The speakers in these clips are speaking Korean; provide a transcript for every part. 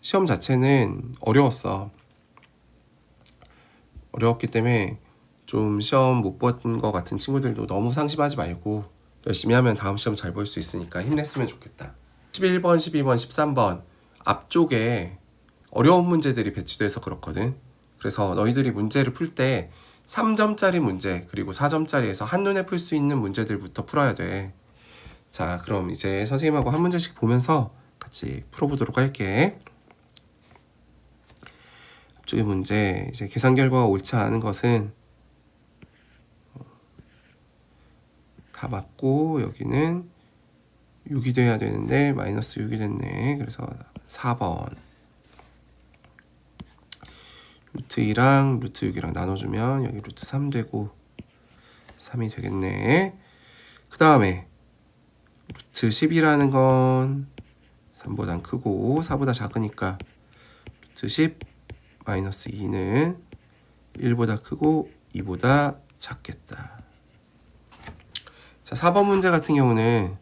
시험 자체는 어려웠어. 어려웠기 때문에 좀 시험 못 본 것 같은 친구들도 너무 상심하지 말고 열심히 하면 다음 시험 잘 볼 수 있으니까 힘냈으면 좋겠다. 11번, 12번, 13번 앞쪽에 어려운 문제들이 배치돼서 그렇거든. 그래서 너희들이 문제를 풀 때 3점짜리 문제 그리고 4점짜리에서 한눈에 풀 수 있는 문제들부터 풀어야 돼. 자, 그럼 이제 선생님하고 한 문제씩 보면서 같이 풀어보도록 할게. 앞쪽의 문제, 이제 계산 결과가 옳지 않은 것은 다 맞고 여기는 6이 돼야 되는데 마이너스 6이 됐네. 그래서 4번. 루트 2랑 루트 6이랑 나눠주면 여기 루트 3 되고 3이 되겠네. 그 다음에 루트 10이라는 건 3보단 크고 4보다 작으니까 루트 10 마이너스 2는 1보다 크고 2보다 작겠다. 자, 4번 문제 같은 경우는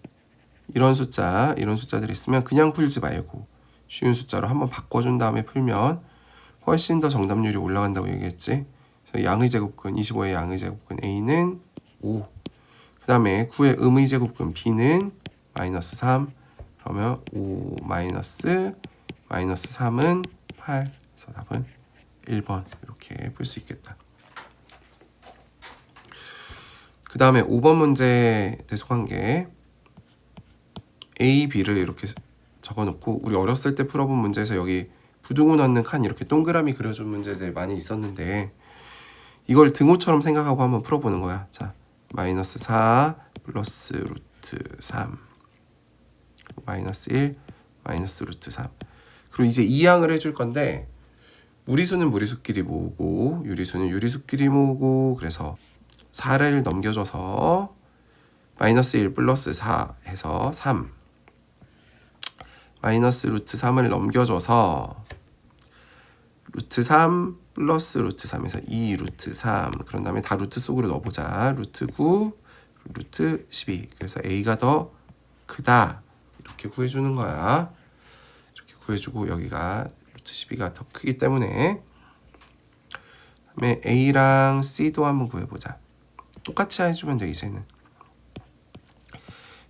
이런 숫자들이 있으면 그냥 풀지 말고 쉬운 숫자로 한번 바꿔준 다음에 풀면 훨씬 더 정답률이 올라간다고 얘기했지. 그래서 양의 제곱근 25의 양의 제곱근 A는 5. 그 다음에 9의 음의 제곱근 B는 마이너스 3. 그러면 5 마이너스 3은 8. 그래서 답은 1번 이렇게 풀 수 있겠다. 그 다음에 5번 문제 대속관계 A, B를 이렇게 적어놓고 우리 어렸을 때 풀어본 문제에서 여기 부등호 넣는 칸 이렇게 동그라미 그려준 문제들 많이 있었는데 이걸 등호처럼 생각하고 한번 풀어보는 거야. 자, 마이너스 4 플러스 루트 3 마이너스 1 마이너스 루트 3 그리고 이제 이항을 해줄 건데 무리수는 무리수끼리 모으고 유리수는 유리수끼리 모으고 그래서 4를 넘겨줘서 마이너스 1 플러스 4 해서 3 마이너스 루트 3을 넘겨줘서 루트 3 플러스 루트 3에서 2 루트 3 그런 다음에 다 루트 속으로 넣어보자. 루트 9 루트 12 그래서 A가 더 크다 이렇게 구해주는 거야. 이렇게 구해주고 여기가 루트 12가 더 크기 때문에 그다음에 A랑 C도 한번 구해보자. 똑같이 해주면 돼. 이제는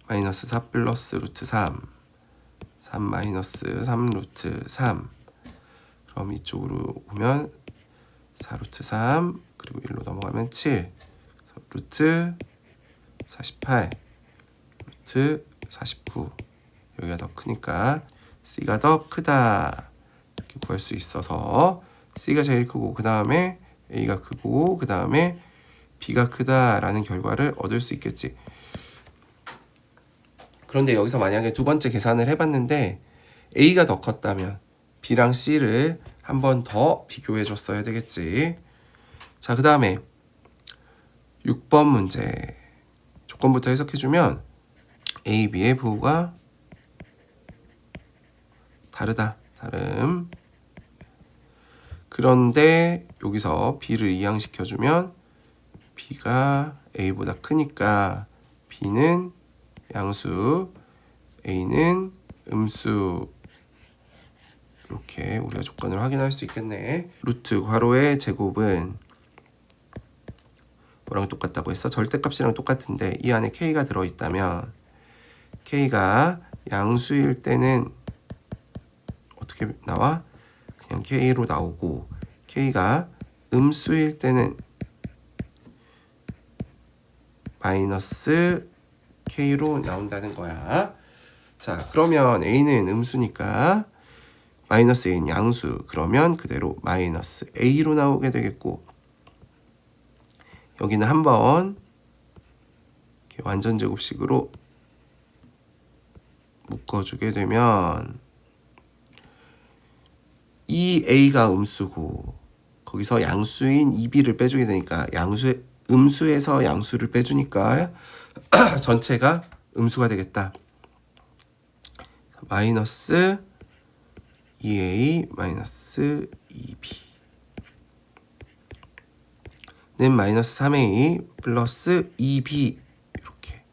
마이너스 4 플러스 루트 3 마이너스 3 루트 3 그럼 이쪽으로 오면 4 루트 3 그리고 1로 넘어가면 7 그래서 루트 48 루트 49 여기가 더 크니까 C가 더 크다 이렇게 구할 수 있어서 C가 제일 크고 그 다음에 A가 크고 그 다음에 B가 크다라는 결과를 얻을 수 있겠지. 그런데 여기서 만약에 두 번째 계산을 해봤는데 A가 더 컸다면 B랑 C를 한 번 더 비교해 줬어야 되겠지. 자, 그 다음에 6번 문제 조건부터 해석해주면 A, B의 부호가 다름. 그런데 여기서 B를 이항시켜주면 B가 A보다 크니까 B는 양수, A는 음수 이렇게 우리가 조건을 확인할 수 있겠네. 루트 괄호의 제곱은 뭐랑 똑같다고 했어? 절대값이랑 똑같은데 이 안에 K가 들어있다면 K가 양수일 때는 어떻게 나와? 그냥 K로 나오고 K가 음수일 때는 마이너스 K로 나온다는 거야. 자, 그러면 A는 음수니까 마이너스 A는 양수. 그러면 그대로 마이너스 A로 나오게 되겠고 여기는 한번 완전 제곱식으로 묶어주게 되면 이 A가 음수고 거기서 양수인 2B를 빼주게 되니까 음수에서 양수를 빼주니까 전체가 음수가 되겠다. 마이너스 2A 마이너스 2B는 마이너스 3A 플러스 2B 이렇게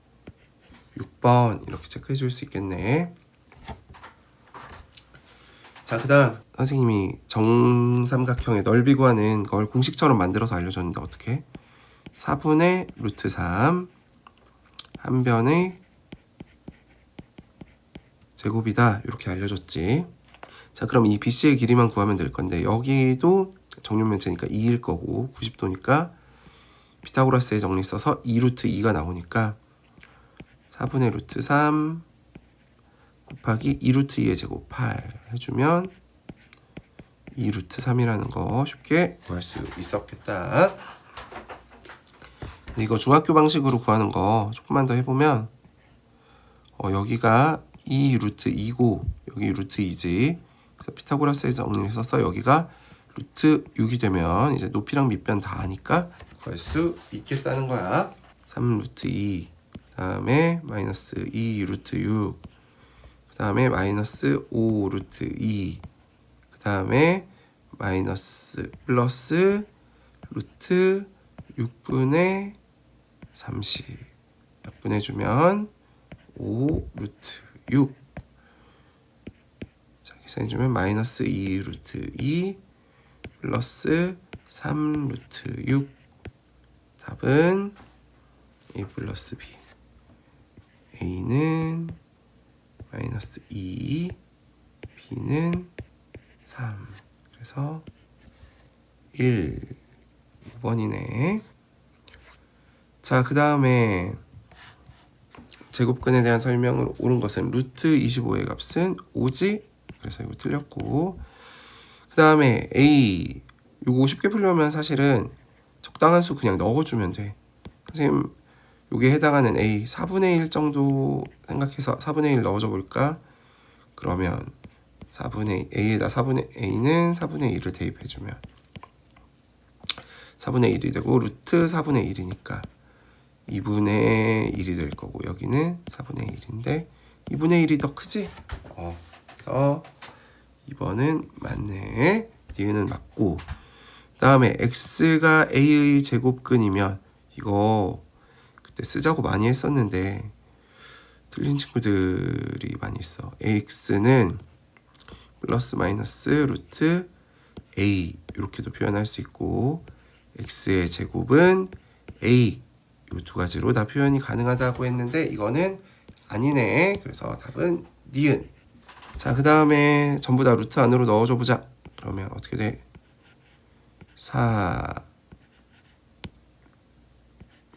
6번 이렇게 체크해 줄 수 있겠네. 자, 그 다음 선생님이 정삼각형의 넓이 구하는 걸 공식처럼 만들어서 알려줬는데 어떻게? 4분의 루트 3 한 변의 제곱이다 이렇게 알려줬지. 자, 그럼 이 BC의 길이만 구하면 될 건데 여기도 정육면체니까 2일 거고 90도니까 피타고라스의 정리 써서 2루트 2가 나오니까 4분의 루트 3 곱하기 2루트 2의 제곱 8 해주면 2루트 3이라는 거 쉽게 구할 수 있었겠다. 근데 이거 중학교 방식으로 구하는 거 조금만 더 해보면 여기가 2루트 2고 여기 루트 2지. 그래서 피타고라스의 정리를 써서 여기가 루트 6이 되면 이제 높이랑 밑변 다 아니까 구할 수 있겠다는 거야. 3루트 2 그 다음에 마이너스 2 루트 6 그 다음에 마이너스 5 루트 2 그 다음에 마이너스 플러스 루트 6분의 30 몇 분 해주면 5 루트 6 자, 계산해주면 마이너스 2 루트 2 플러스 3 루트 6 답은 A 플러스 B A는 마이너스 2 B는 3 그래서 1 5번이네. 자, 그 다음에 제곱근에 대한 설명을 옳은 것은 루트 25의 값은 5지? 그래서 이거 틀렸고 그 다음에 A 요거 쉽게 풀려면 사실은 적당한 수 그냥 넣어주면 돼. 선생님 요게 해당하는 A 4분의 1 정도 생각해서 4분의 1 넣어줘 볼까? 그러면 4분의 A에다 4분의 A는 4분의 1을 대입해주면 4분의 1이 되고 루트 4분의 1이니까 2분의 1이 될 거고 여기는 4분의 1인데 2분의 1이 더 크지? 그래서 2번은 맞네. D는 맞고 그 다음에 X가 A의 제곱근이면 이거 그때 쓰자고 많이 했었는데 틀린 친구들이 많이 있어. AX는 플러스 마이너스 루트 A 이렇게도 표현할 수 있고 X의 제곱은 A 이 두 가지로 다 표현이 가능하다고 했는데 이거는 아니네. 그래서 답은 니은. 자, 그 다음에 전부 다 루트 안으로 넣어줘 보자. 그러면 어떻게 돼? 4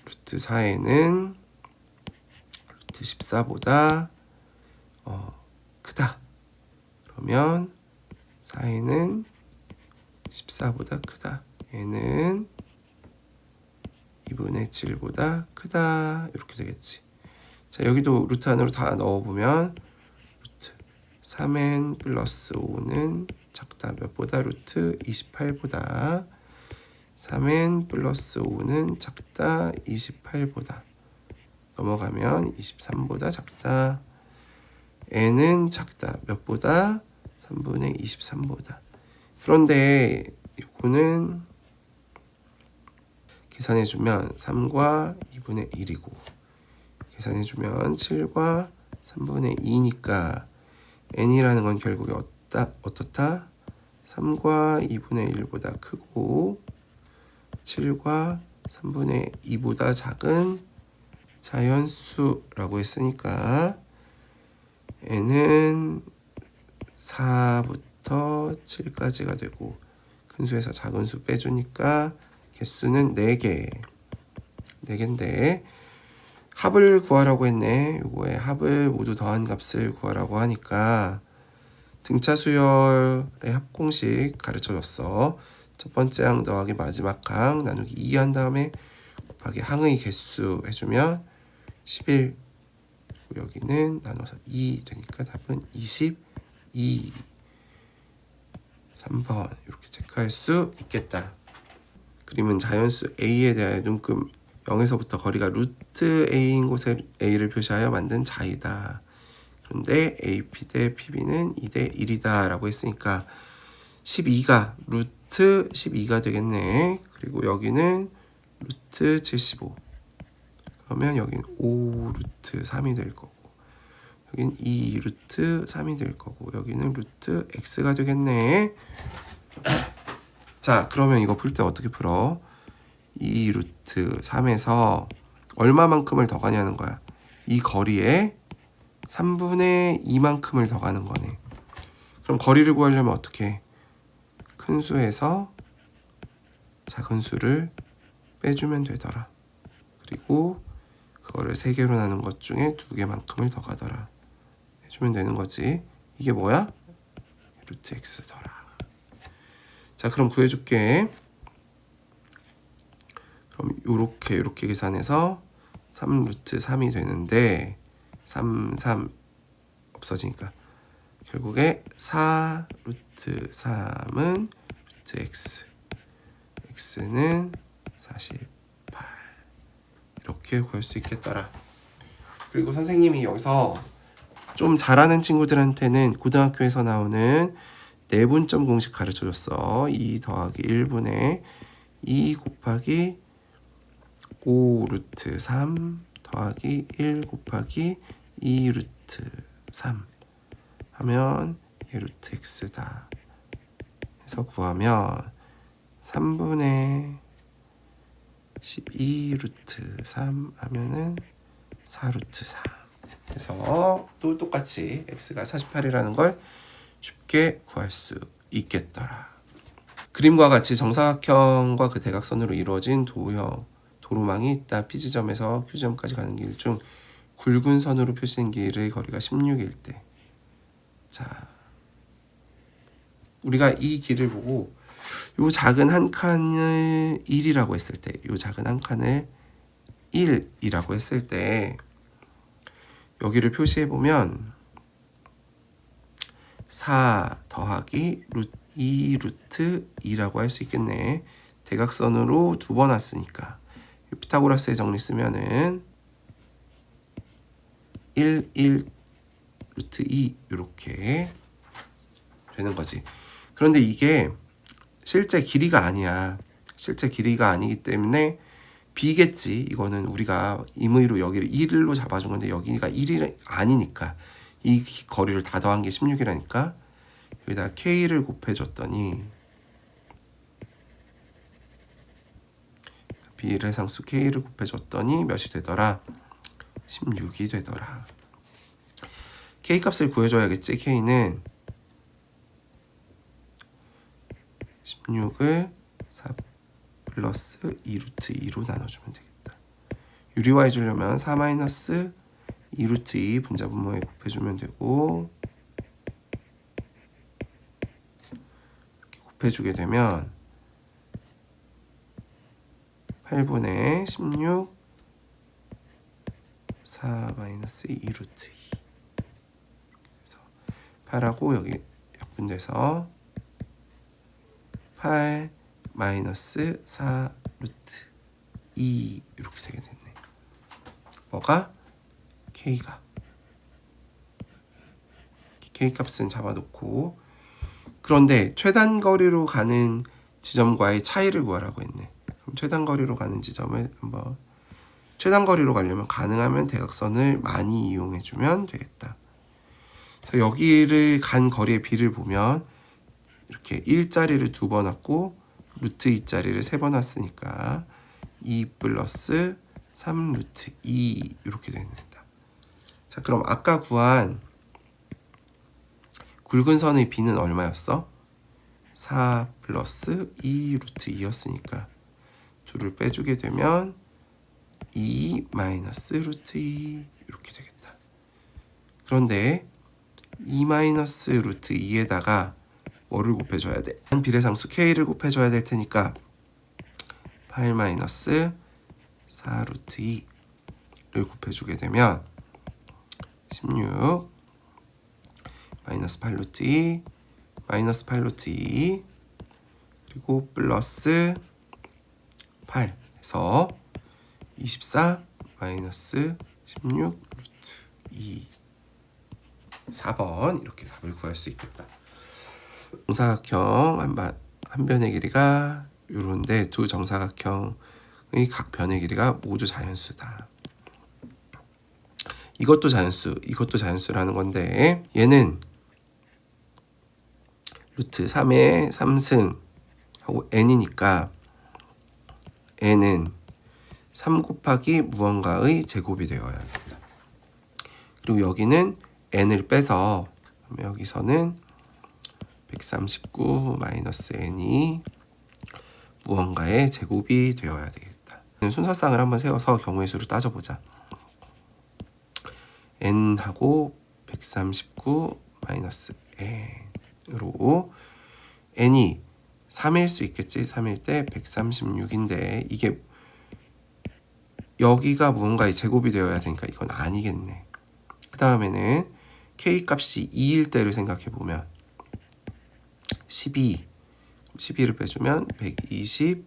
루트 4에는 루트 14보다 크다. 그러면 4에는 14보다 크다. 얘는 2분의 7보다 크다. 이렇게 되겠지. 자, 여기도 루트 안으로 다 넣어보면 루트 3n 플러스 5는 작다. 몇보다? 루트 28보다. 3n 플러스 5는 작다. 28보다. 넘어가면 23보다 작다. n은 작다. 몇보다? 3분의 23보다. 그런데 이거는 계산해주면 3과 2분의 1이고 계산해주면 7과 3분의 2니까 n이라는 건 결국에 어떻다? 3과 2분의 1보다 크고 7과 3분의 2보다 작은 자연수라고 했으니까 n은 4부터 7까지가 되고 큰 수에서 작은 수 빼주니까 개수는 4개인데 합을 구하라고 했네. 요거에 합을 모두 더한 값을 구하라고 하니까 등차 수열의 합공식 가르쳐줬어. 첫 번째 항 더하기 마지막 항 나누기 2 한 다음에 곱하기 항의 개수 해주면 11 그리고 여기는 나눠서 2 되니까 답은 22 3번 이렇게 체크할 수 있겠다. 그림은 자연수 A에 대하여 눈금 0에서부터 거리가 루트 A인 곳에 A를 표시하여 만든 자이다. 그런데 AP 대 PB는 2대 1이다 라고 했으니까 12가 루트 12가 되겠네. 그리고 여기는 루트 75 그러면 여기는 5 루트 3이 될 거고 여긴 2 루트 3이 될 거고 여기는 루트 x가 되겠네. 자, 그러면 이거 풀 때 어떻게 풀어? 2 루트 3에서 얼마만큼을 더 가냐는 거야. 이 거리에 3분의 2만큼을 더 가는 거네. 그럼 거리를 구하려면 어떻게 해? 큰 수에서 작은 수를 빼주면 되더라. 그리고 그거를 3개로 나눈 것 중에 2개만큼을 더 가더라. 해주면 되는 거지. 이게 뭐야? 루트 x더라. 자, 그럼 구해줄게. 그럼 요렇게 계산해서 3 루트 3이 되는데 3 없어지니까 결국에 4 루트 3은 루트 x, x는 48 이렇게 구할 수 있겠더라. 그리고 선생님이 여기서 좀 잘하는 친구들한테는 고등학교에서 나오는 내분점 공식 가르쳐줬어. 2 더하기 1분의 2 곱하기 5 루트 3 더하기 1 곱하기 2 루트 3 하면 얘 루트 x다 해서 구하면 3분의 12 루트 3 하면은 4 루트 4 그래서 또 똑같이 x가 48이라는 걸 쉽게 구할 수 있겠더라. 그림과 같이 정사각형과 그 대각선으로 이루어진 도로망이 있다. P지점에서 Q지점까지 가는 길 중 굵은 선으로 표시된 길의 거리가 16일 때, 자, 우리가 이 길을 보고 요 작은 한 칸을 1이라고 했을 때, 요 작은 한 칸을 1이라고 했을 때 여기를 표시해 보면 4 더하기 2 루트 2라고 할 수 있겠네. 대각선으로 2번 왔으니까 피타고라스의 정리 쓰면은 1 루트 2 이렇게 되는 거지. 그런데 이게 실제 길이가 아니야. 실제 길이가 아니기 때문에 b겠지. 이거는 우리가 임의로 여기를 1로 잡아준 건데 여기가 1이 아니니까 이 거리를 다 더한 게 16이라니까 여기다 k를 곱해줬더니 b의 상수 k를 곱해줬더니 몇이 되더라? 16이 되더라. k 값을 구해줘야겠지. k는 16을 4 플러스 2 루트 2로 나눠주면 되겠다. 유리화 해주려면 4 마이너스 2 루트 2 분자분모에 곱해주면 되고 이렇게 곱해주게 되면 8분의 16 4 마이너스 2 루트 2 그래서 8하고 여기 약분돼서 8 마이너스 4 루트 2 이렇게 되게 됐네. 뭐가? k가 k 값은 잡아놓고 그런데 최단 거리로 가는 지점과의 차이를 구하라고 했네. 그럼 최단 거리로 가는 지점을 한번 최단 거리로 가려면 가능하면 대각선을 많이 이용해주면 되겠다. 그래서 여기를 간 거리의 비를 보면 이렇게 1자리를 2번 왔고 루트 2자리를 3번 왔으니까 2 플러스 3 루트 2 이렇게 된다. 자, 그럼 아까 구한 굵은 선의 b는 얼마였어? 4 플러스 2 루트 2였으니까 2를 빼주게 되면 2 마이너스 루트 2 이렇게 되겠다. 그런데 2 마이너스 루트 2에다가 뭐를 곱해줘야 돼? 비례상수 k를 곱해줘야 될 테니까 8 마이너스 4 루트 2를 곱해주게 되면 16 마이너스 8 루트 2 마이너스 8 루트 2 그리고 플러스 8 해서 24 마이너스 16 루트 2 4번 이렇게 답을 구할 수 있겠다. 정사각형 한 변의 길이가 요런데 두 정사각형의 각 변의 길이가 모두 자연수다. 이것도 자연수, 이것도 자연수라는 건데 얘는 루트 3의 3승 하고 n이니까 n은 3 곱하기 무언가의 제곱이 되어야 합니다. 그리고 여기는 n을 빼서 여기서는 139 마이너스 n이 무언가의 제곱이 되어야 되겠다. 순서상을 한번 세워서 경우의 수를 따져보자. n하고 139 마이너스 n으로 n이 3일 수 있겠지. 3일 때 136인데 이게 여기가 무언가의 제곱이 되어야 되니까 이건 아니겠네. 그 다음에는 k 값이 2일 때를 생각해보면 12를 빼주면 125,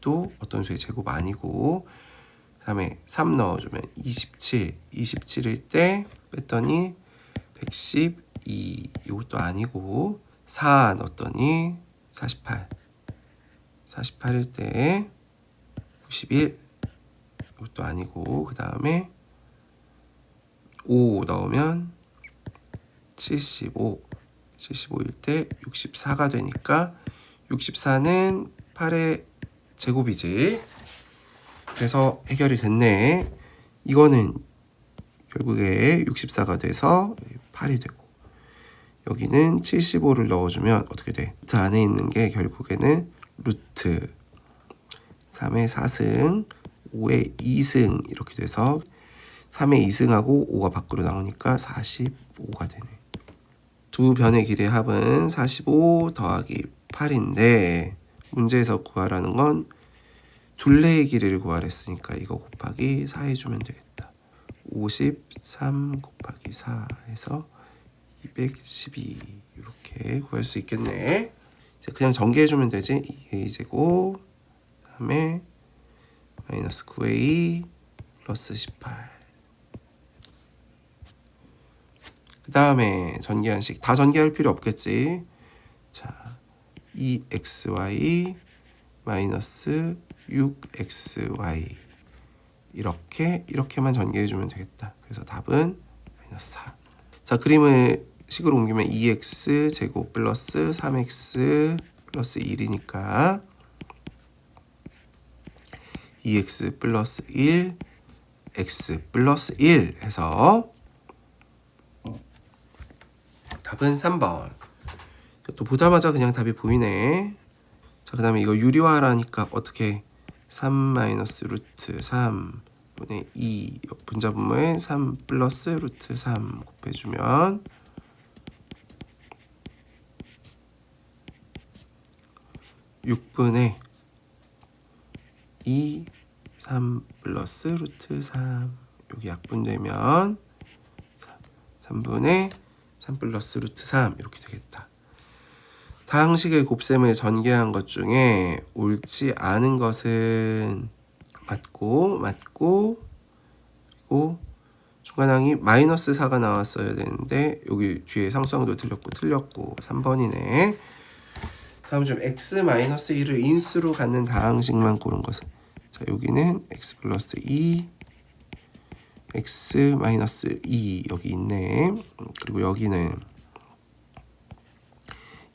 또 어떤 수의 제곱 아니고, 그 다음에 3 넣어주면 27일 때 뺐더니 112, 이것도 아니고, 4 넣었더니 48일 때 91, 이것도 아니고, 그 다음에 5 넣으면 75일 때 64가 되니까 64는 8의 제곱이지. 그래서 해결이 됐네. 이거는 결국에 64가 돼서 8이 되고, 여기는 75를 넣어주면 어떻게 돼? 루트 안에 있는 게 결국에는 루트 3의 4승 5의 2승 이렇게 돼서 3의 2승하고 5가 밖으로 나오니까 45가 되네. 두 변의 길이의 합은 45 더하기 8인데 문제에서 구하라는 건 둘레의 길이를 구하랬으니까 이거 곱하기 4 해주면 되겠다. 53 곱하기 4 해서 212 이렇게 구할 수 있겠네. 이제 그냥 전개해주면 되지. 2a제곱 그 다음에 마이너스 9a 플러스 18. 그 다음에 전개한식 다 전개할 필요 없겠지. 자, 2xy 마이너스 6xy 이렇게만 전개해주면 되겠다. 그래서 답은 마이너스 4. 자, 그림을 식으로 옮기면 2x 제곱 플러스 3x 플러스 1이니까 2x 플러스 1 x 플러스 1 해서 답은 3번. 또 보자마자 그냥 답이 보이네. 자, 그 다음에 이거 유리화라니까 어떻게 3 마이너스 루트 3분의 2 분자분모에 3 플러스 루트 3 곱해주면 6분의 2 3 플러스 루트 3 여기 약분되면 3분의 3 플러스 루트 3 이렇게 되겠다. 다항식의 곱셈을 전개한 것 중에 옳지 않은 것은 맞고 그리고 중간항이 마이너스 4가 나왔어야 되는데 여기 뒤에 상수항도 틀렸고 3번이네. 다음 중 x 마이너스 1을 인수로 갖는 다항식만 고른 것은, 자, 여기는 x 플러스 2 x 마이너스 2 여기 있네. 그리고 여기는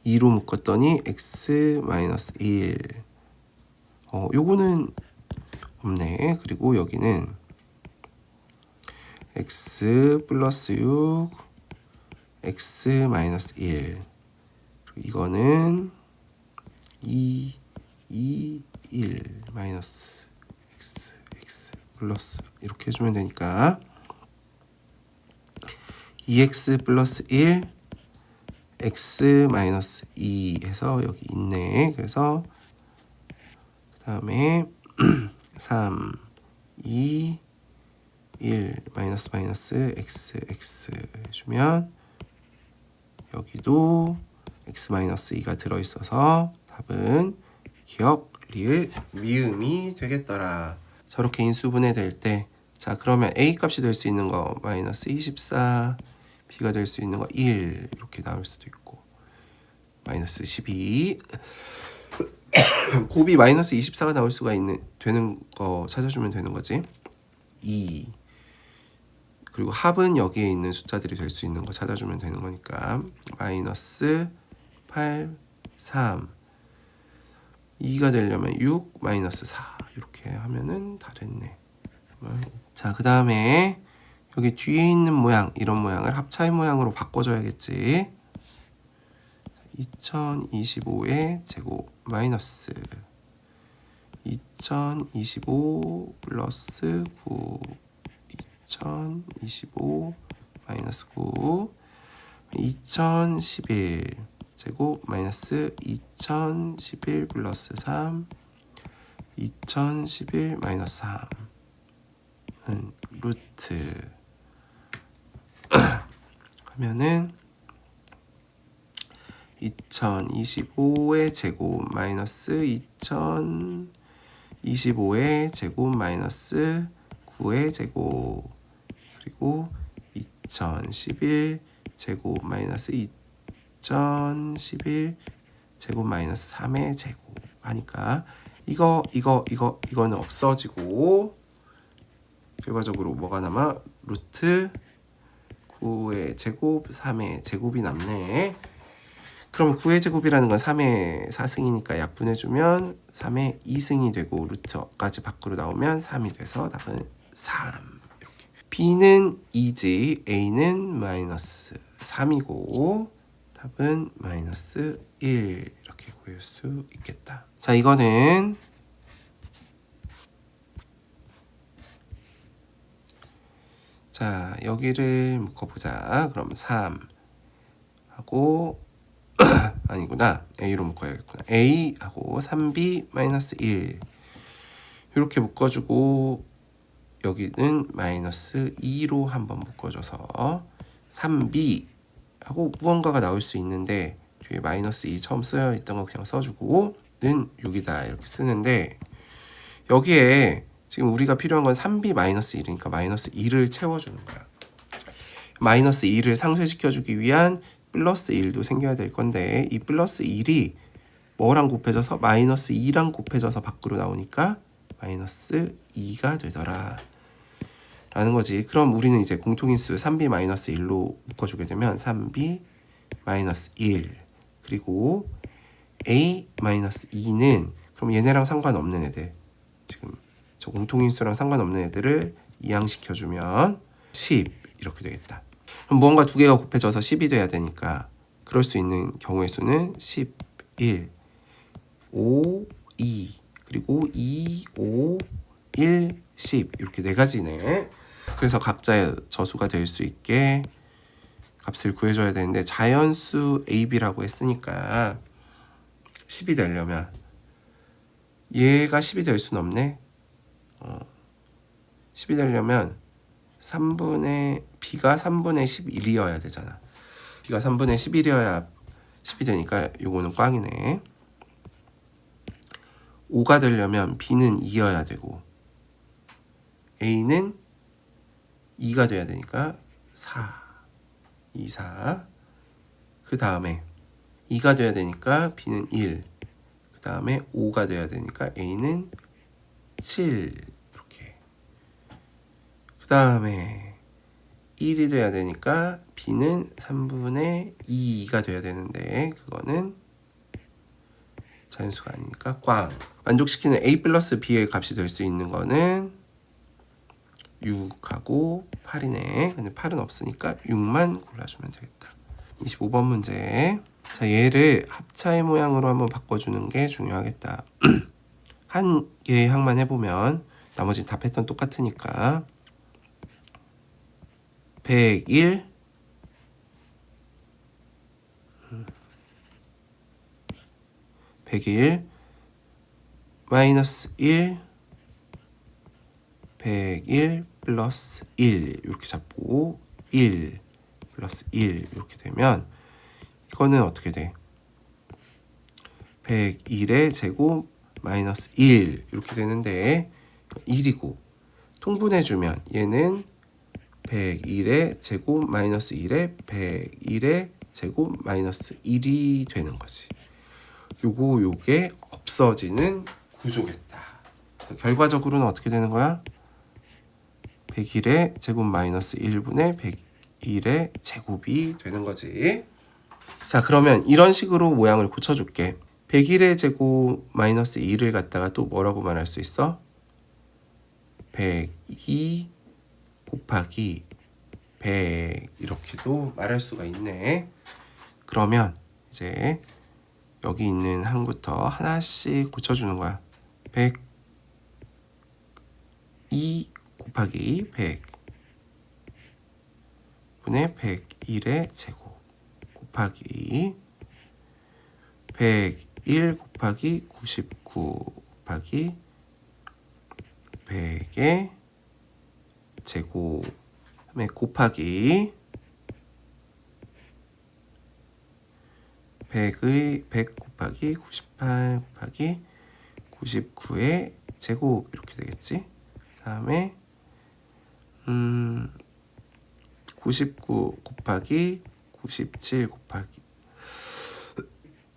2로 묶었더니 x 마이너스 1 요거는 없네. 그리고 여기는 x 플러스 6 x 마이너스 1 그리고 이거는 2 1 마이너스 x 플러스 이렇게 해주면 되니까 2x 플러스 1 x 마이너스 2 해서 여기 있네. 그래서 그 다음에 3 2 1 마이너스 x 해주면 여기도 x 마이너스 2가 들어있어서 답은 기억 리을 미음이 되겠더라. 저렇게 인수분해 될 때, 자, 그러면 a 값이 될 수 있는 거 마이너스 24, b가 될 수 있는 거 1 이렇게 나올 수도 있고 마이너스 12 곱이 마이너스 24가 나올 수가 되는 거 찾아주면 되는 거지. 2 그리고 합은 여기에 있는 숫자들이 될 수 있는 거 찾아주면 되는 거니까 마이너스 8, 3 2가 되려면 6, 마이너스 4 이렇게 하면은 다 됐네. 자, 그 다음에 여기 뒤에 있는 모양, 이런 모양을 합차의 모양으로 바꿔줘야겠지. 2025의 제곱 마이너스 2025 플러스 9 2025 마이너스 9 2011 제곱 마이너스 2011 플러스 3 2011 마이너스 3은 루트 하면은 2025의 제곱 마이너스 2025의 제곱 마이너스 9의 제곱 그리고 2011 제곱 마이너스 2011 제곱 마이너스 3의 제곱 하니까 이거는 없어지고 결과적으로 뭐가 남아? 루트 9의 제곱 3의 제곱이 남네. 그럼 9의 제곱이라는 건 3의 4승이니까 약분해주면 3의 2승이 되고 루트까지 밖으로 나오면 3이 돼서 답은 3 이렇게. B는 2지 A는 마이너스 3이고 답은 마이너스 1 이렇게 구할 수 있겠다. 자, 이거는 자 여기를 묶어보자. 그럼 3 하고 아니구나. A로 묶어야겠구나. A하고 3B 마이너스 1 이렇게 묶어주고 여기는 마이너스 2로 한번 묶어줘서 3B 하고 무언가가 나올 수 있는데 뒤에 마이너스 2 처음 쓰여 있던 거 그냥 써주고 는 6이다 이렇게 쓰는데 여기에 지금 우리가 필요한 건 3B 마이너스 1이니까 마이너스 2를 채워주는 거야. 마이너스 2를 상쇄시켜주기 위한 플러스 1도 생겨야 될 건데 이 플러스 1이 뭐랑 곱해져서 마이너스 2랑 곱해져서 밖으로 나오니까 마이너스 2가 되더라 라는 거지. 그럼 우리는 이제 공통인수 3b 마이너스 1로 묶어주게 되면 3b 마이너스 1 그리고 a 마이너스 2는 그럼 얘네랑 상관없는 애들 지금 저 공통인수랑 상관없는 애들을 이항시켜주면 10 이렇게 되겠다. 그럼 무언가 두 개가 곱해져서 10이 돼야 되니까 그럴 수 있는 경우의 수는 11, 5, 2 그리고 2, 5, 1, 10 이렇게 네 가지네. 그래서 각자의 저수가 될 수 있게 값을 구해줘야 되는데 자연수 AB라고 했으니까 10이 되려면 얘가 10이 될 수는 없네. 10이 되려면 B가 3분의 11이어야 되잖아. B가 3분의 11이어야 10이 되니까 요거는 꽝이네. 5가 되려면 B는 2여야 되고 A는 2가 돼야 되니까 4 2, 4 그 다음에 2가 돼야 되니까 B는 1 그 다음에 5가 돼야 되니까 A는 7 이렇게 그 다음에 1이 돼야 되니까 B는 3분의 2가 돼야 되는데 그거는 자연수가 아니니까 꽝. 만족시키는 A 플러스 B의 값이 될 수 있는 거는 6하고 8이네. 근데 8은 없으니까 6만 골라주면 되겠다. 25번 문제. 자, 얘를 합차의 모양으로 한번 바꿔주는 게 중요하겠다. 한 개의 항만 해보면 나머지 다 패턴 똑같으니까 101 101 마이너스 1 101 플러스 1 이렇게 잡고 1 플러스 1 이렇게 되면 이거는 어떻게 돼? 101의 제곱 마이너스 1 이렇게 되는데 1이고 통분해주면 얘는 101의 제곱 마이너스 1에 101의 제곱 마이너스 1이 되는 거지. 요게 없어지는 구조겠다. 결과적으로는 어떻게 되는 거야? 101의 제곱 마이너스 1분의 101의 제곱이 되는 거지. 자, 그러면 이런 식으로 모양을 고쳐줄게. 101의 제곱 마이너스 2를 갖다가 또 뭐라고 말할 수 있어? 102 곱하기 100 이렇게도 말할 수가 있네. 그러면 이제 여기 있는 항부터 하나씩 고쳐주는 거야. 102 곱하기 100 분의 101의 제곱 곱하기 101 곱하기 99 곱하기 100의 제곱 그다음에 곱하기 100 곱하기 98 곱하기 99의 제곱 이렇게 되겠지. 그 다음에 99 곱하기 97 곱하기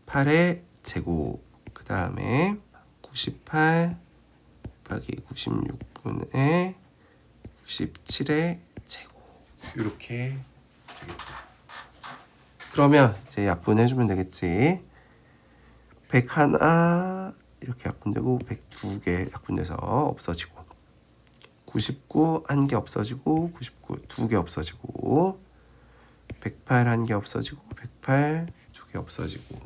8의 제곱 그 다음에 98 곱하기 96분의 97의 제곱 이렇게 되겠다. 그러면 이제 약분해주면 되겠지. 101 이렇게 약분되고 102개 약분돼서 없어지고 99 한 개 없어지고 99 두 개 없어지고 108 한 개 없어지고 108 두 개 없어지고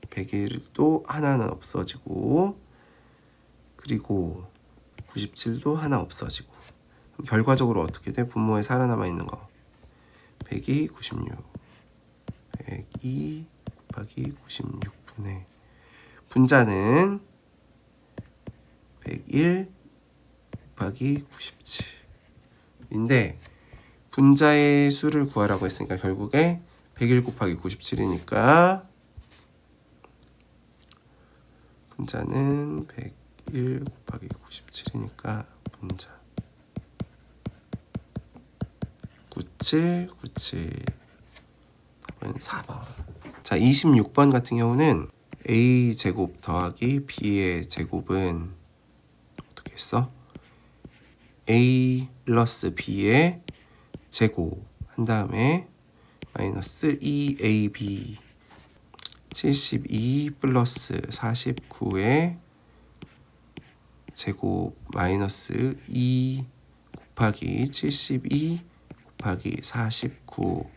101도 하나는 없어지고 그리고 97도 하나 없어지고 결과적으로 어떻게 돼? 분모에 살아남아 있는 거 102 96 102 곱하기 96분의 분자는 101 곱하기 97인데 분자의 수를 구하라고 했으니까 결국에 101 곱하기 97이니까 분자는 101 곱하기 97이니까 분자 97 97 답은 4번. 자, 26번 같은 경우는 a 제곱 더하기 b의 제곱은 어떻게 했어? a 플러스 b의 제곱 한 다음에 마이너스 2ab 72 플러스 49의 제곱 마이너스 2 곱하기 72 곱하기 49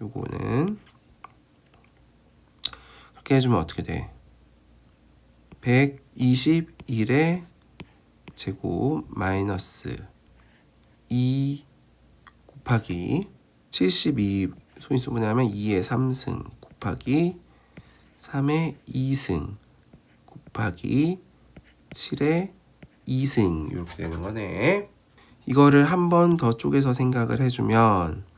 요거는 그렇게 해주면 어떻게 돼? 121의 제곱 마이너스 2 곱하기 72 소인수분해하면 2의 3승 곱하기 3의 2승 곱하기 7의 2승 이렇게 되는 거네. 이거를 한 번 더 쪼개서 생각을 해주면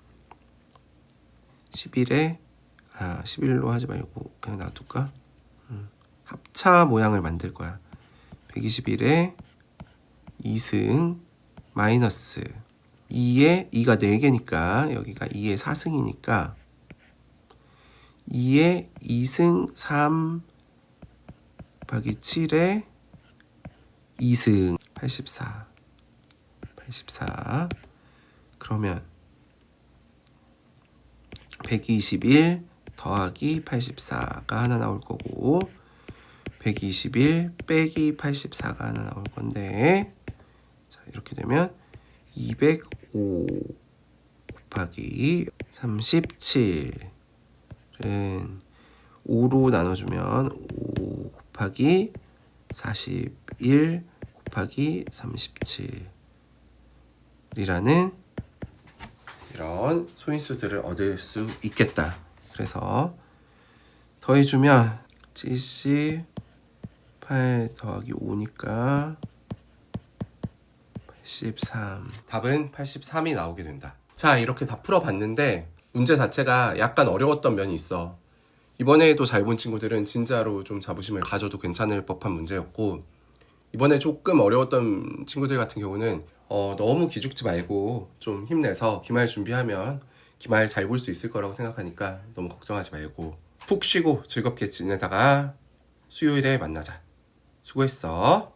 11로 하지 말고 그냥 놔둘까? 합차 모양을 만들 거야. 121에 2승 마이너스 2에 2가 4개니까 여기가 2의 4승이니까 2의 2승 3 곱하기 7에 2승 84 그러면 121 더하기 84가 하나 나올 거고 121 빼기 84가 하나 나올 건데 자, 이렇게 되면 205 곱하기 37은 5로 나눠주면 5 곱하기 41 곱하기 37이라는 이런 소인수들을 얻을 수 있겠다. 그래서 더해주면 78 더하기 5니까 83 답은 83이 나오게 된다. 자, 이렇게 다 풀어봤는데 문제 자체가 약간 어려웠던 면이 있어. 이번에도 잘 본 친구들은 진짜로 좀 자부심을 가져도 괜찮을 법한 문제였고 이번에 조금 어려웠던 친구들 같은 경우는 너무 기죽지 말고 좀 힘내서 기말 준비하면 기말 잘 볼 수 있을 거라고 생각하니까 너무 걱정하지 말고 푹 쉬고 즐겁게 지내다가 수요일에 만나자. 수고했어.